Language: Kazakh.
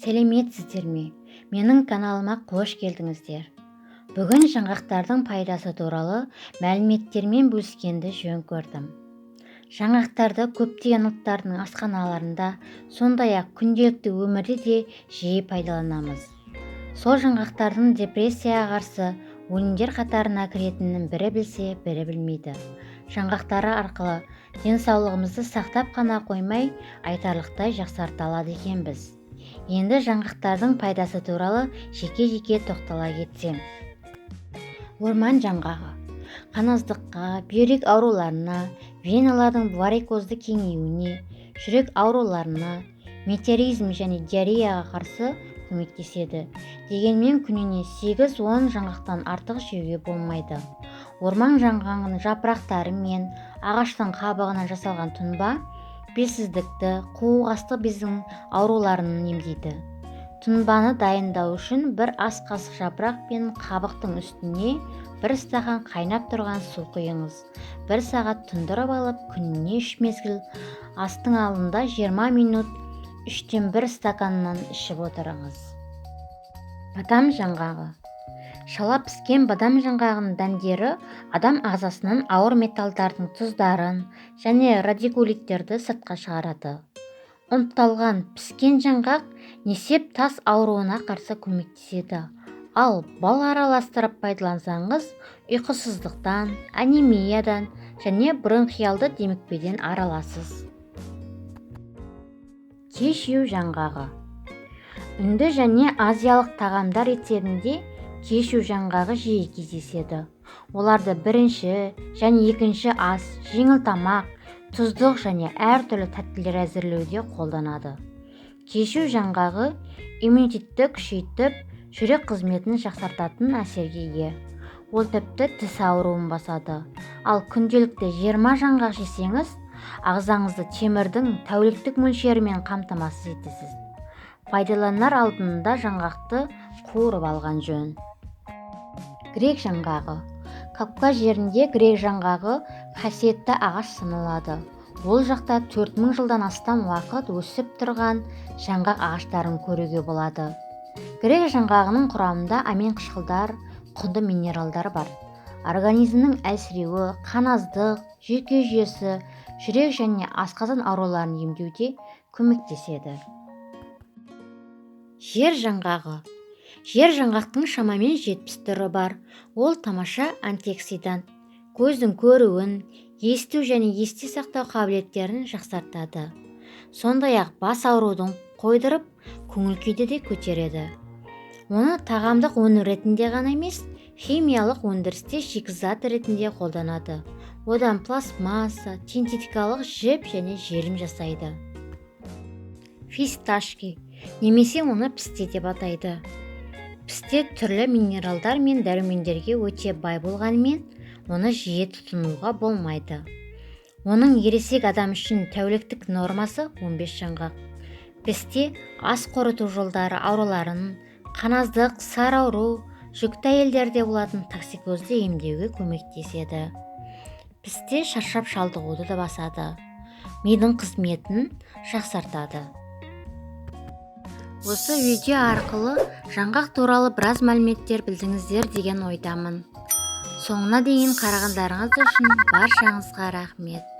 Сәлеметсіздер ме? Менің каналыма қош келдіңіздер. Бүгін жаңғақтардың пайдасы туралы мәліметтермен бөліскенді жөн көрдім. Жаңғақтарды көптеген ұлттардың асханаларында, сондай-ақ күнделікті өмірде де жиі пайдаланамыз. Сол жаңғақтардың депрессияға қарсы өнімдер қатарына кіретінін бірі білсе, бірі білмейді. Жаңғақтары арқылы денсаулығымызды сақтап қана қоймай, айтарлықтай жақсарта алады екенбіз. Енді жаңғақтардың пайдасы туралы жеке-жеке тоқтала кетсем. Орман жаңғағы қаназдыққа, бүйрек ауруларына, веналардың варикозды кеңеюіне, жүрек ауруларына, метеоризм және диареяға қарсы көмектеседі. Дегенмен күніне 8-10 жаңғақтан артық жеуге болмайды. Орман жаңғағының жапырақтары мен ағаштың қабығынан жасалған тұнба белсіздікті, қуық-асты безінің ауруларын емдейді. Тұнбаны дайындау үшін бір ас қасық жапырақ пен қабықтың үстіне 1 стақан қайнап тұрған су құйыңыз. 1 сағат тұндырып алып, күніне 3 мезгіл астың алдында 20 минут 3-тен 1 стаканынан ішіп отырыңыз. Бадам жаңғағы. Шала піскен бадам жаңғағының дәндері адам ағзасынан ауыр металдардың тұздарын және радикулиттерді сыртқа шығарады. Ұнталған піскен жаңғақ несеп тас ауруына қарсы көмектеседі. Ал бал араластырып пайдалансаңыз, ұйқысыздықтан, анемиядан және бронхиалды демікпеден арыласыз. Кешью жаңғағы. Үнді және азиялық тағамдар рецептінде кешью жаңғағы жиі кездеседі. Оларды бірінші және екінші ас, жеңіл тамақ, тұздық және әртүрлі тәттілер әзірлеуде қолданады. Кешью жаңғағы иммунитетті күшейтіп, жүрек қызметін жақсартатын әсерге ие. Ол тіпті тіс ауруын басады. Ал күнделікті 20 жаңғақ жесеңіз, ағзаңызды темірдің тәуліктік мөлшерімен қамтамасыз етесіз. Пайдаланар алдында жаңғақты қуырып алған жөн. Грек жаңғағы. Кавказ жерінде грек жаңғағы қасиетті ағаш саналады. Ол жақта 4000 жылдан астам уақыт өсіп тұрған жаңғақ ағаштарын көруге болады. Грек жаңғағының құрамында амин қышқылдар, құнды минералдар бар. Организмнің әлсіреуі, қаназдық, жүйке жүйесі, жүрек және асқазан ауруларын емдеуде көмектеседі. Жер жаңғағы. Жер жаңғақтың шамамен 70 түрі бар. Ол тамаша антиоксидант. Көздің көруін, есту және есте сақтау қабілеттерін жақсартады. Сондай-ақ бас аурудың қойдырып, көңіл күйді де көтереді. Оны тағамдық өнім ретінде ғана емес, химиялық өндірісте шикізат ретінде қолданады. Одан пластмасса, синтетикалық жіп және желім жасайды. Фисташки, немесе оны пісте деп атайды. Пісте түрлі минералдар мен дәрумендерге өте бай болғанымен, оны жиі тұтынуға болмайды. Оның ересек адам үшін тәуліктік нормасы 15 жаңғақ. Пісте ас қорыту жолдары ауруларын, қаназдық, сар ауру, жүкті әйелдерде болатын токсикозды емдеуге көмектеседі. Пісте шаршап шалдығуды да басады. Мидың қызметін жақсартады. Осы видео арқылы жаңғақ туралы біраз мәліметтер білдіңіздер деген ойдамын. Соңына дейін қарағандарыңыз үшін баршаңызға рахмет.